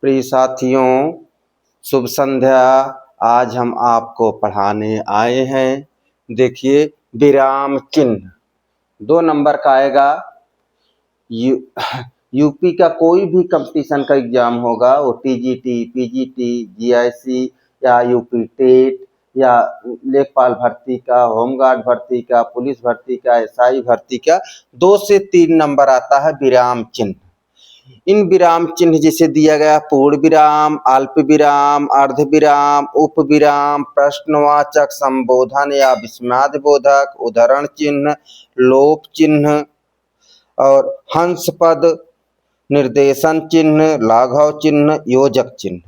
प्रिय साथियों, शुभ संध्या। आज हम आपको पढ़ाने आए हैं। देखिए, विराम चिन्ह 2 नंबर का आएगा। यूपी का कोई भी कंपटीशन का एग्जाम होगा, वो टीजीटी, पीजीटी, जीआईसी या यूपी टेट या लेखपाल भर्ती का, होमगार्ड भर्ती का, पुलिस भर्ती का, एसआई भर्ती का 2 से 3 नंबर आता है विराम चिन्ह। इन विराम चिन्ह जिसे दिया गया पूर्ण विराम, अल्प विराम, अर्ध विराम, उप विराम, प्रश्नवाचक, संबोधन या विस्मयादिबोधक, उद्धरण चिन्ह, लोप चिन्ह और हंस पद, निर्देशन चिन्ह, लाघव चिन्ह, योजक चिन्ह।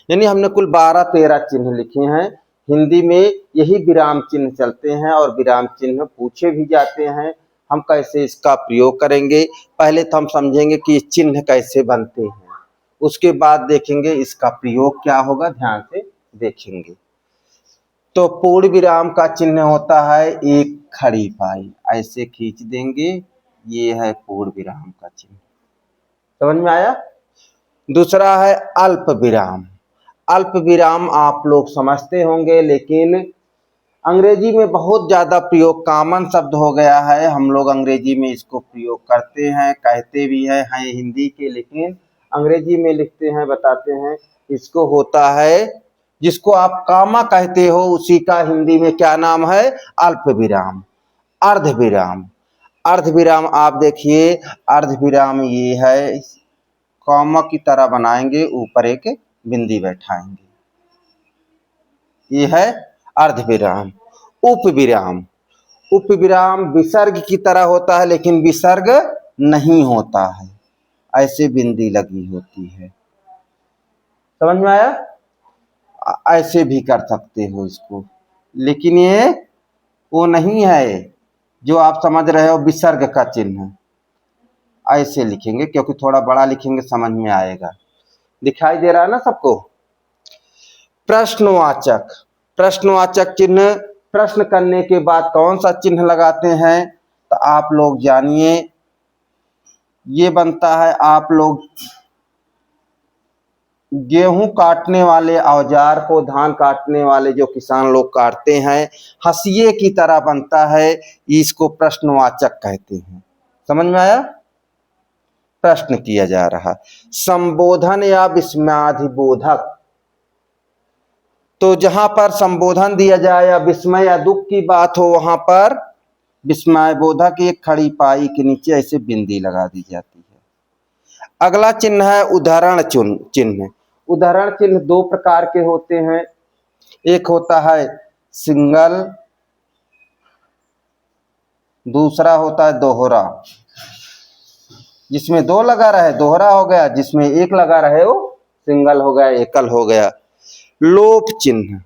यानी हमने कुल 12-13 चिन्ह लिखे हैं। हिंदी में यही विराम चिन्ह चलते हैं और विराम चिन्ह पूछे भी जाते हैं। हम कैसे इसका प्रयोग करेंगे, पहले तो हम समझेंगे कि चिन्ह कैसे बनते हैं, उसके बाद देखेंगे इसका प्रयोग क्या होगा, ध्यान से देखेंगे। तो पूर्ण विराम का चिन्ह होता है एक खड़ी पाई, ऐसे खींच देंगे, ये है पूर्ण विराम का चिन्ह। समझ में आया। दूसरा है अल्प विराम। अल्प विराम आप लोग समझते होंगे, लेकिन अंग्रेजी में बहुत ज़्यादा प्रयोग, कॉमन शब्द हो गया है। हम लोग अंग्रेजी में इसको प्रयोग करते हैं, कहते भी हैं हिंदी के, लेकिन अंग्रेजी में लिखते हैं, बताते हैं। इसको होता है, जिसको आप कामा कहते हो, उसी का हिंदी में क्या नाम है, अल्प विराम। अर्ध विराम। अर्ध विराम आप देखिए, अर्ध विराम ये है, कॉमा की तरह बनाएंगे, ऊपर एक बिंदी बैठाएंगे, ये है अर्ध विराम। उप विराम। उप विराम विसर्ग की तरह होता है, लेकिन विसर्ग नहीं होता है, ऐसे बिंदी लगी होती है। समझ में आया। ऐसे भी कर सकते हो इसको, लेकिन ये वो नहीं है जो आप समझ रहे हो विसर्ग का चिन्ह। ऐसे लिखेंगे, क्योंकि थोड़ा बड़ा लिखेंगे समझ में आएगा। दिखाई दे रहा है ना सबको। प्रश्नवाचक। प्रश्नवाचक चिन्ह, प्रश्न करने के बाद कौन सा चिन्ह लगाते हैं, तो आप लोग जानिए, ये बनता है, आप लोग गेहूं काटने वाले औजार को, धान काटने वाले जो किसान लोग काटते हैं, हंसिये की तरह बनता है, इसको प्रश्नवाचक कहते हैं। समझ में आया। प्रश्न किया जा रहा। संबोधन या विस्मयादिबोधक। तो जहां पर संबोधन दिया जाए या विस्मय या दुख की बात हो, वहां पर विस्मयबोधक एक खड़ी पाई के नीचे ऐसे बिंदी लगा दी जाती है। अगला चिन्ह है उद्धरण चिन्ह। उद्धरण चिन्ह 2 प्रकार के होते हैं। एक होता है सिंगल, दूसरा होता है दोहरा। जिसमें 2 लगा रहे दोहरा हो गया, जिसमें 1 लगा रहे वो सिंगल हो गया, एकल हो गया। लोप चिन्ह।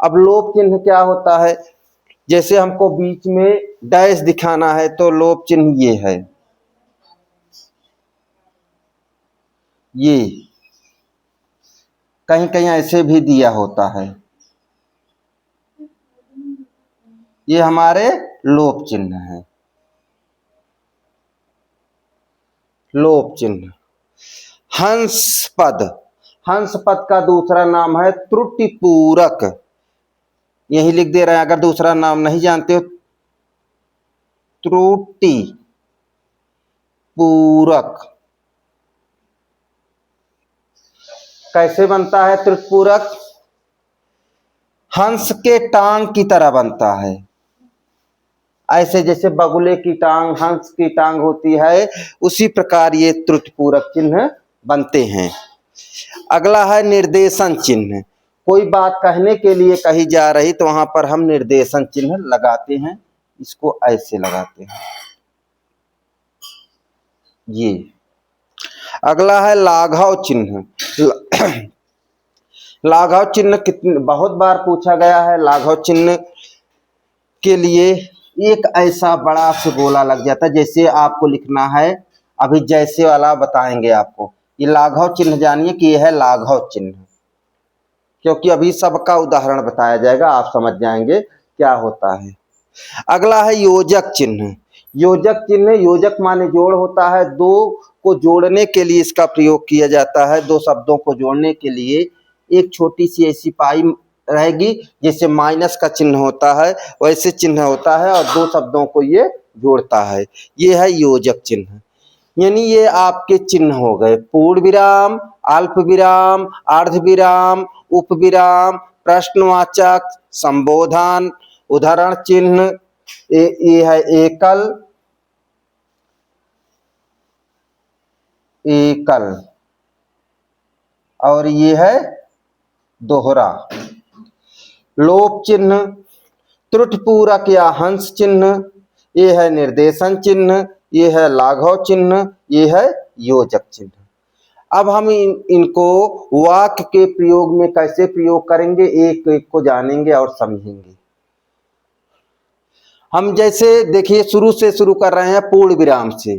अब लोप चिन्ह क्या होता है, जैसे हमको बीच में डैश दिखाना है, तो लोप चिन्ह ये है, ये कहीं कहीं ऐसे भी दिया होता है, ये हमारे लोप चिन्ह है। लोप चिन्ह। हंस पद। हंस पद का दूसरा नाम है त्रुटि पूरक। यही लिख दे रहे हैं, अगर दूसरा नाम नहीं जानते हो, त्रुटि पूरक। कैसे बनता है त्रुटि पूरक, हंस के टांग की तरह बनता है, ऐसे जैसे बगुले की टांग, हंस की टांग होती है, उसी प्रकार ये त्रुटि पूरक चिन्ह बनते हैं। अगला है निर्देशन चिन्ह। कोई बात कहने के लिए कही जा रही, तो वहां पर हम निर्देशन चिन्ह लगाते हैं, इसको ऐसे लगाते हैं, ये। अगला है लाघव चिन्ह। लाघव चिन्ह बहुत बार पूछा गया है। लाघव चिन्ह के लिए एक ऐसा बड़ा सा गोला लग जाता है, जैसे आपको लिखना है, अभी जैसे वाला बताएंगे आपको। ये लाघव चिन्ह जानिए कि यह है लाघव चिन्ह, क्योंकि अभी सबका उदाहरण बताया जाएगा, आप समझ जाएंगे क्या होता है। अगला है योजक चिन्ह। योजक चिन्ह, योजक माने जोड़ होता है, दो को जोड़ने के लिए इसका प्रयोग किया जाता है। दो शब्दों को जोड़ने के लिए एक छोटी सी ऐसी पाई रहेगी, जैसे माइनस का चिन्ह होता है वैसे चिन्ह होता है, और दो शब्दों को ये जोड़ता है। ये है योजक चिन्ह। यानी ये आपके चिन्ह हो गए पूर्ण विराम, अल्प विराम, अर्ध विराम, उप विराम, प्रश्नवाचक, संबोधन, उदाहरण चिन्ह। ये है एकल, एकल, और ये है दोहरा। लोप चिन्ह, त्रुटि पूरक या हंस चिन्ह, ये है निर्देशन चिन्ह, ये है लाघव चिन्ह, ये है योजक चिन्ह। अब हम इनको वाक्य के प्रयोग में कैसे प्रयोग करेंगे, एक एक को जानेंगे और समझेंगे। हम जैसे देखिए शुरू से शुरू कर रहे हैं पूर्ण विराम से।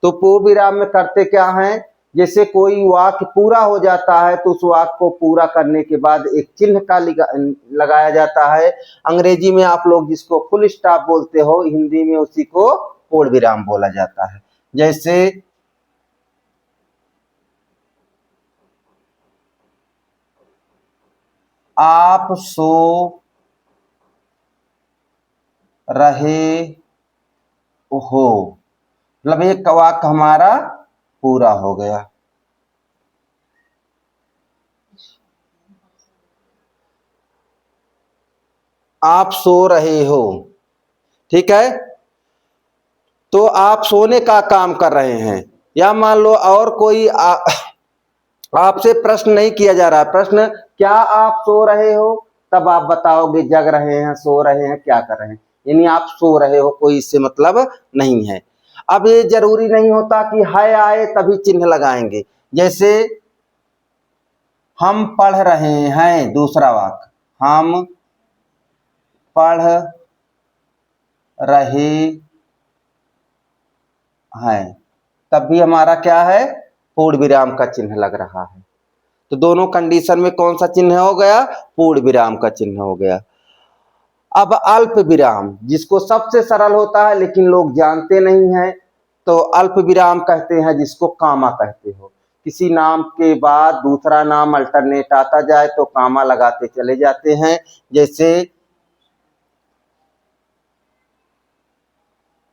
तो पूर्ण विराम में करते क्या हैं, जैसे कोई वाक्य पूरा हो जाता है तो उस वाक्य को पूरा करने के बाद एक चिन्ह का लगाया जाता है। अंग्रेजी में आप लोग जिसको फुल स्टॉप बोलते हो, हिंदी में उसी को पूर्ण विराम बोला जाता है। जैसे आप सो रहे हो, मतलब एक वाक्य हमारा पूरा हो गया। आप सो रहे हो, ठीक है, तो आप सोने का काम कर रहे हैं। या मान लो और कोई आपसे प्रश्न नहीं किया जा रहा, प्रश्न क्या आप सो रहे हो, तब आप बताओगे जग रहे हैं, सो रहे हैं, क्या कर रहे हैं, यानी आप सो रहे हो, कोई इससे मतलब नहीं है। अब ये जरूरी नहीं होता कि है आए तभी चिन्ह लगाएंगे। जैसे हम पढ़ रहे हैं, दूसरा वाक्य, हम पढ़ रहे हैं, तब भी हमारा क्या है, पूर्ण विराम का चिन्ह लग रहा है। तो दोनों कंडीशन में कौन सा चिन्ह हो गया, पूर्ण विराम का चिन्ह हो गया। अब अल्प विराम, जिसको सबसे सरल होता है लेकिन लोग जानते नहीं हैं, तो अल्प विराम कहते हैं, जिसको कामा कहते हो। किसी नाम के बाद दूसरा नाम अल्टरनेट आता जाए तो कामा लगाते चले जाते हैं। जैसे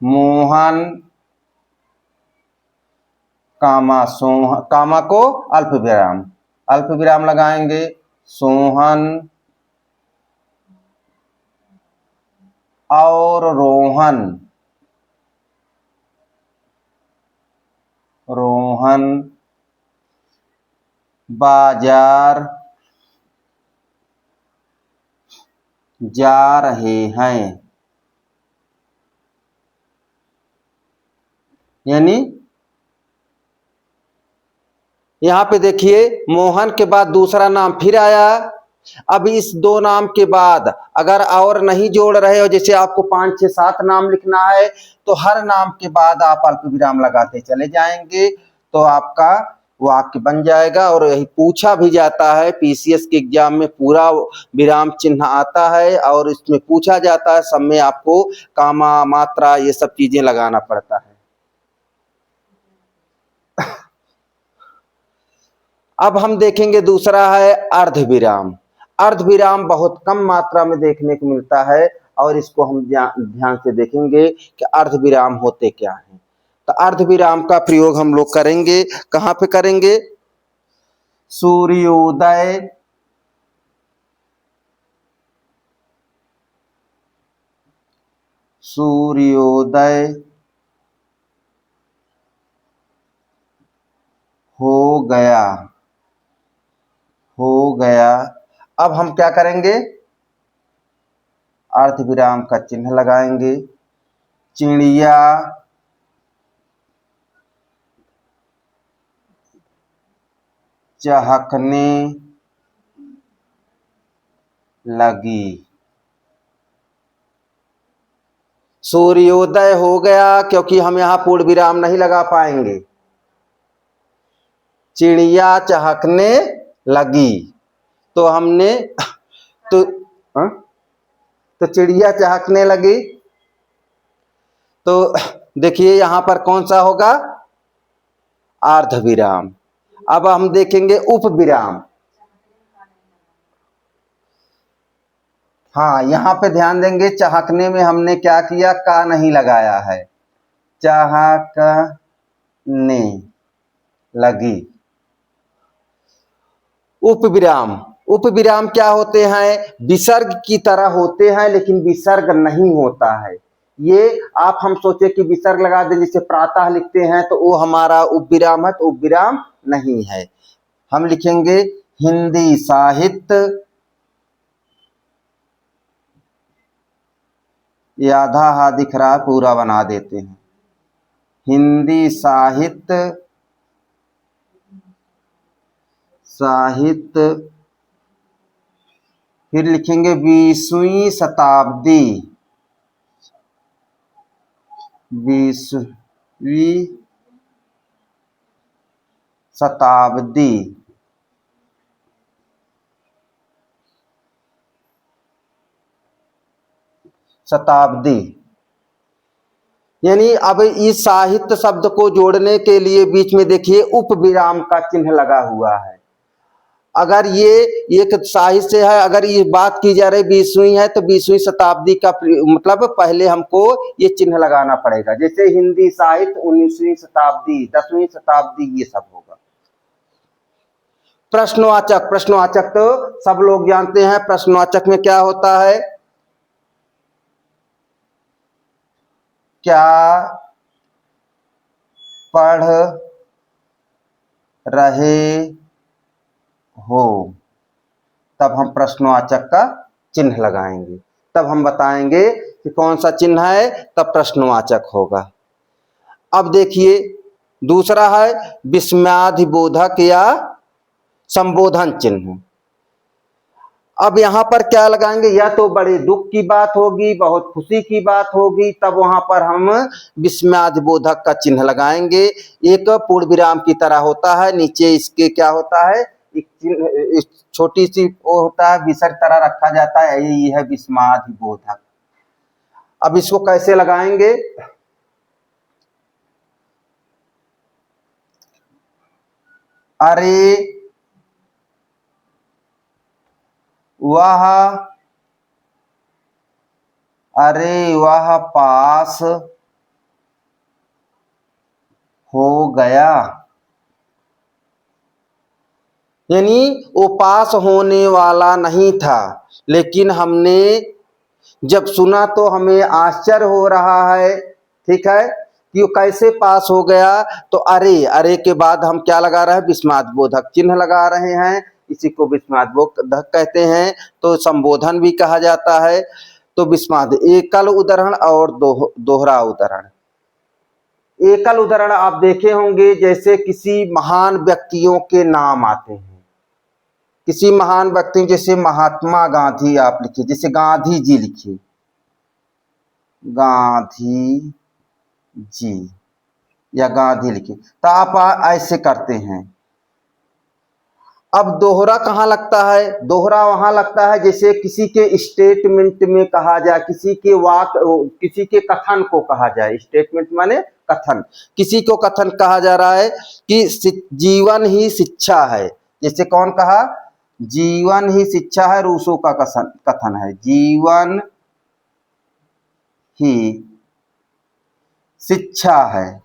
मोहन कामा सोहन, कामा को अल्प विराम लगाएंगे, सोहन और रोहन, रोहन बाजार जा रहे हैं। यानी यहां पे देखिए मोहन के बाद दूसरा नाम फिर आया। अब इस दो नाम के बाद अगर और नहीं जोड़ रहे हो, जैसे आपको 5, 6, 7 नाम लिखना है, तो हर नाम के बाद आप अल्प विराम लगाते चले जाएंगे, तो आपका वाक्य बन जाएगा। और यही पूछा भी जाता है, पीसीएस के एग्जाम में पूरा विराम चिन्ह आता है, और इसमें पूछा जाता है, सब में आपको कामा, मात्रा, ये सब चीजें लगाना पड़ता है। अब हम देखेंगे दूसरा है अर्ध विराम। अर्ध विराम बहुत कम मात्रा में देखने को मिलता है, और इसको हम ध्यान से देखेंगे कि अर्ध विराम होते क्या हैं। तो अर्ध विराम का प्रयोग हम लोग करेंगे, कहां पे करेंगे, सूर्योदय सूर्योदय हो गया, हो गया। अब हम क्या करेंगे, अर्ध विराम का चिन्ह लगाएंगे, चिड़िया चहकने लगी। सूर्योदय हो गया, क्योंकि हम यहां पूर्ण विराम नहीं लगा पाएंगे। चिड़िया चहकने लगी, तो हमने तो चिड़िया चहकने लगी, तो देखिए यहां पर कौन सा होगा, अर्धविराम। अब हम देखेंगे उपविराम। हाँ, यहां पे ध्यान देंगे, चाहकने में हमने क्या किया, का नहीं लगाया है, चाहकने लगी। उपविराम, उपविराम क्या होते हैं, विसर्ग की तरह होते हैं लेकिन विसर्ग नहीं होता है। ये आप हम सोचे कि विसर्ग लगा दें, जैसे प्रातः लिखते हैं तो वो हमारा उपविराम है, तो उपविराम नहीं है। हम लिखेंगे हिंदी साहित्य, ये आधा हा दिख रहा है, पूरा बना देते हैं, हिंदी साहित्य, साहित्य, फिर लिखेंगे 20वीं शताब्दी, 20वीं शताब्दी, शताब्दी। यानी अब इस साहित्य शब्द को जोड़ने के लिए बीच में देखिए उपविराम का चिन्ह लगा हुआ है। अगर ये एक साहित्य है, अगर ये बात की जा रही 20वीं है तो 20वीं शताब्दी का मतलब पहले हमको ये चिन्ह लगाना पड़ेगा। जैसे हिंदी साहित्य 19वीं शताब्दी, 10वीं शताब्दी, ये सब होगा। प्रश्नवाचक, प्रश्नवाचक तो सब लोग जानते हैं, प्रश्नवाचक में क्या होता है, क्या पढ़ रहे हो, तब हम प्रश्नवाचक का चिन्ह लगाएंगे, तब हम बताएंगे कि कौन सा चिन्ह है, तब प्रश्नवाचक होगा। अब देखिए दूसरा है विस्मयादिबोधक या संबोधन चिन्ह। अब यहां पर क्या लगाएंगे, या तो बड़े दुख की बात होगी, बहुत खुशी की बात होगी, तब वहां पर हम विस्मयादिबोधक का चिन्ह लगाएंगे। एक पूर्ण विराम की तरह होता है, नीचे इसके क्या होता है, एक चिन्ह, छोटी सी वो होता है, विसर्ग तरह रखा जाता है, यही है विस्मयादिबोधक। अब इसको कैसे लगाएंगे, अरे वह, अरे वह पास हो गया, यानी वो पास होने वाला नहीं था, लेकिन हमने जब सुना तो हमें आश्चर्य हो रहा है, ठीक है, कि वो कैसे पास हो गया। तो अरे, अरे के बाद हम क्या लगा रहे हैं, विस्मयादिबोधक चिन्ह लगा रहे हैं, इसी को विस्मयादिबोधक कहते हैं। तो संबोधन भी कहा जाता है। तो विस्मयाद एकल उदाहरण और दोहरा उदाहरण। एकल उदाहरण आप देखे होंगे, जैसे किसी महान व्यक्तियों के नाम आते हैं, किसी महान व्यक्ति, जैसे महात्मा गांधी आप लिखिए, जैसे गांधी जी लिखिए, गांधी जी या गांधी लिखिए, तो आप ऐसे करते हैं। अब दोहरा कहाँ लगता है, दोहरा वहां लगता है जैसे किसी के स्टेटमेंट में कहा जाए, किसी के किसी के कथन को कहा जाए, स्टेटमेंट माने कथन, किसी को कथन कहा जा रहा है कि जीवन ही शिक्षा है। जैसे कौन कहा, जीवन ही शिक्षा है, रूसो का कथन है, जीवन ही शिक्षा है,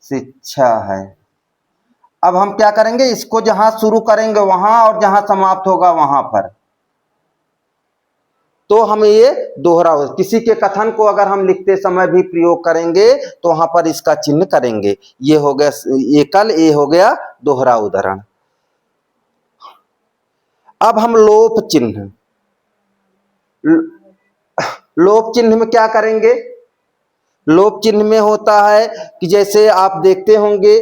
शिक्षा है। अब हम क्या करेंगे, इसको जहां शुरू करेंगे वहां और जहां समाप्त होगा वहां पर, तो हम ये दोहरा, किसी के कथन को अगर हम लिखते समय भी प्रयोग करेंगे तो वहां पर इसका चिन्ह करेंगे। ये हो गया एकल, ये हो गया दोहरा उदाहरण। अब हम लोप चिन्ह, लोप चिन्ह में क्या करेंगे, लोप चिन्ह में होता है कि जैसे आप देखते होंगे,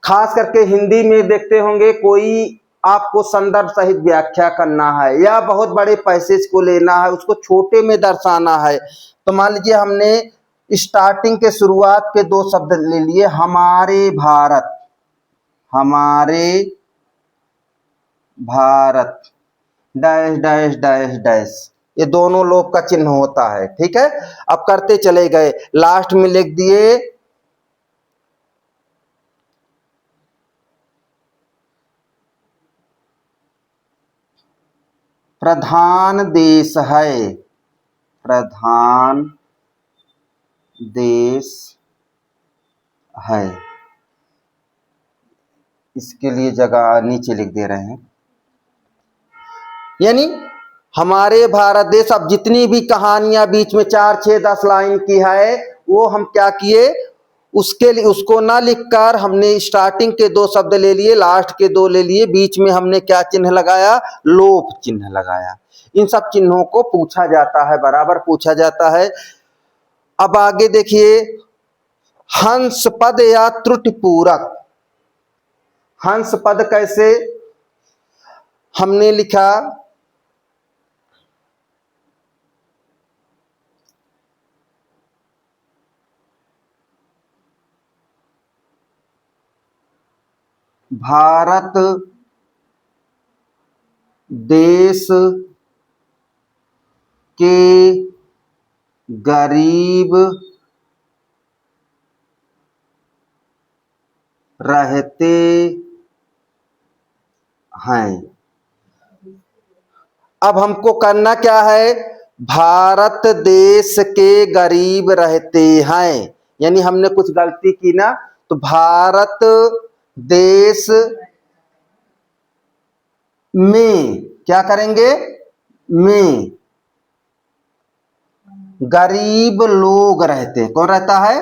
खास करके हिंदी में देखते होंगे, कोई आपको संदर्भ सहित व्याख्या करना है या बहुत बड़े पैसेज को लेना है, उसको छोटे में दर्शाना है। तो मान लीजिए हमने स्टार्टिंग के शुरुआत के दो शब्द ले लिए, हमारे भारत, हमारे Bharat, dash dash dash dash, ये दोनों लोप का चिन्ह होता है। ठीक है, अब करते चले गए, लास्ट में लिख दिए प्रधान देश है, प्रधान देश है, इसके लिए जगह नीचे लिख दे रहे हैं। यानी हमारे भारत देश, अब जितनी भी कहानियां बीच में 4, 6, 10 लाइन की है, वो हम क्या किए, उसके लिए उसको ना लिखकर हमने स्टार्टिंग के 2 शब्द ले लिए, लास्ट के 2 ले लिए, बीच में हमने क्या चिन्ह लगाया, लोप चिन्ह लगाया। इन सब चिन्हों को पूछा जाता है, बराबर पूछा जाता है। अब आगे देखिए, हंस पद या त्रुटि पूरक। हंस पद कैसे हमने लिखा, भारत देश के गरीब रहते हैं। अब हमको करना क्या है, भारत देश के गरीब रहते हैं, यानी हमने कुछ गलती की ना, तो भारत देश में क्या करेंगे, में गरीब लोग रहते हैं। कौन रहता है,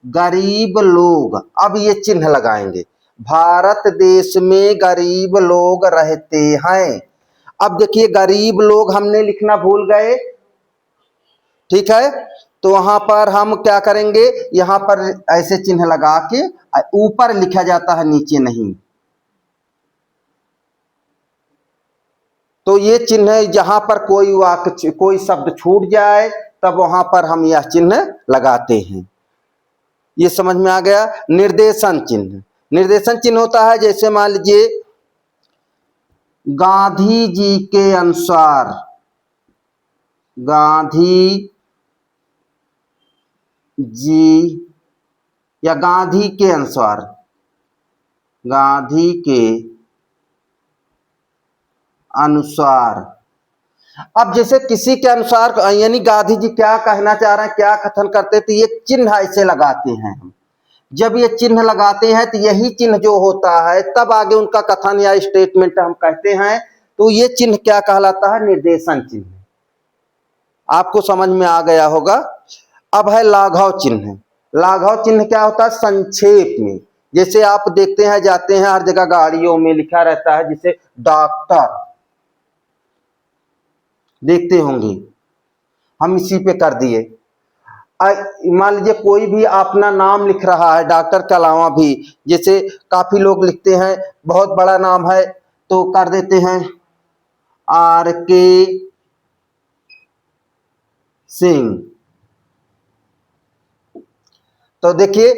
गरीब लोग। अब ये चिन्ह लगाएंगे, भारत देश में गरीब लोग रहते हैं। अब देखिए, गरीब लोग हमने लिखना भूल गए, ठीक है, तो वहां पर हम क्या करेंगे, यहां पर ऐसे चिन्ह लगा के ऊपर लिखा जाता है, नीचे नहीं। तो ये चिन्ह जहां पर कोई वाक्य, कोई शब्द छूट जाए, तब वहां पर हम यह चिन्ह लगाते हैं। ये समझ में आ गया। निर्देशन चिन्ह, निर्देशन चिन्ह होता है, जैसे मान लीजिए गांधी जी के अनुसार, गांधी जी या गांधी के अनुसार, गांधी के अनुसार। अब जैसे किसी के अनुसार, यानी गांधी जी क्या कहना चाह रहे हैं, क्या कथन करते, तो ये चिन्ह ऐसे लगाते हैं हम। जब ये चिन्ह लगाते हैं तो यही चिन्ह जो होता है, तब आगे उनका कथन या स्टेटमेंट हम कहते हैं। तो ये चिन्ह क्या कहलाता है, निर्देशन चिन्ह। आपको समझ में आ गया होगा। अब है लाघव चिन्ह। लाघव चिन्ह क्या होता है, संक्षेप में, जैसे आप देखते हैं, जाते हैं हर जगह गाड़ियों में लिखा रहता है, जैसे डॉक्टर, देखते होंगे, हम इसी पे कर दिए। मान लीजिए कोई भी अपना नाम लिख रहा है, डॉक्टर के अलावा भी, जैसे काफी लोग लिखते हैं, बहुत बड़ा नाम है तो कर देते हैं RK सिंह। तो देखिए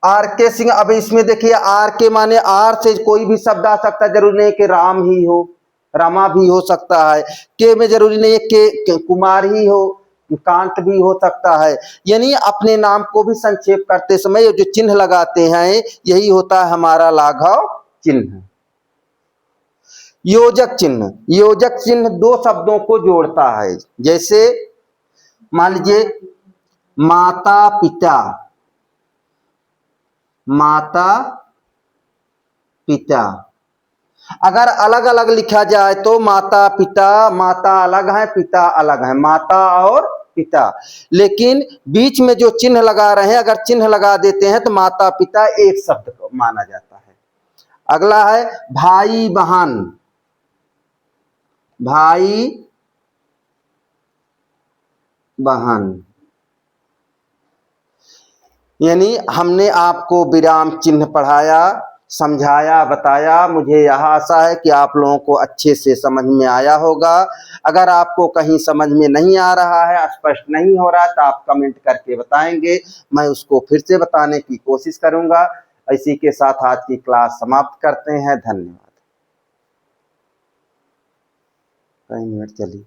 RK सिंह, अब इसमें देखिए RK माने R से कोई भी शब्द आ सकता है, जरूरी नहीं कि राम ही हो, रामा भी हो सकता है। के में जरूरी नहीं है के कुमार ही हो, कांत भी हो सकता है। यानी अपने नाम को भी संक्षेप करते समय जो चिन्ह लगाते हैं, यही होता है हमारा लाघव चिन्ह। योजक चिन्ह, योजक चिन्ह 2 शब्दों को जोड़ता है। जैसे मान लीजिए माता पिता, माता पिता, अगर अलग अलग लिखा जाए तो माता पिता, माता अलग है, पिता अलग है, माता और पिता। लेकिन बीच में जो चिन्ह लगा रहे हैं, अगर चिन्ह लगा देते हैं तो माता पिता एक शब्द को माना जाता है। अगला है भाई बहन, भाई बहन, यानी हमने आपको विराम चिन्ह पढ़ाया, समझाया, बताया। मुझे यह आशा है कि आप लोगों को अच्छे से समझ में आया होगा। अगर आपको कहीं समझ में नहीं आ रहा है, स्पष्ट नहीं हो रहा, तो आप कमेंट करके बताएंगे, मैं उसको फिर से बताने की कोशिश करूंगा। इसी के साथ आज की क्लास समाप्त करते हैं। धन्यवाद। कई मिनट चली।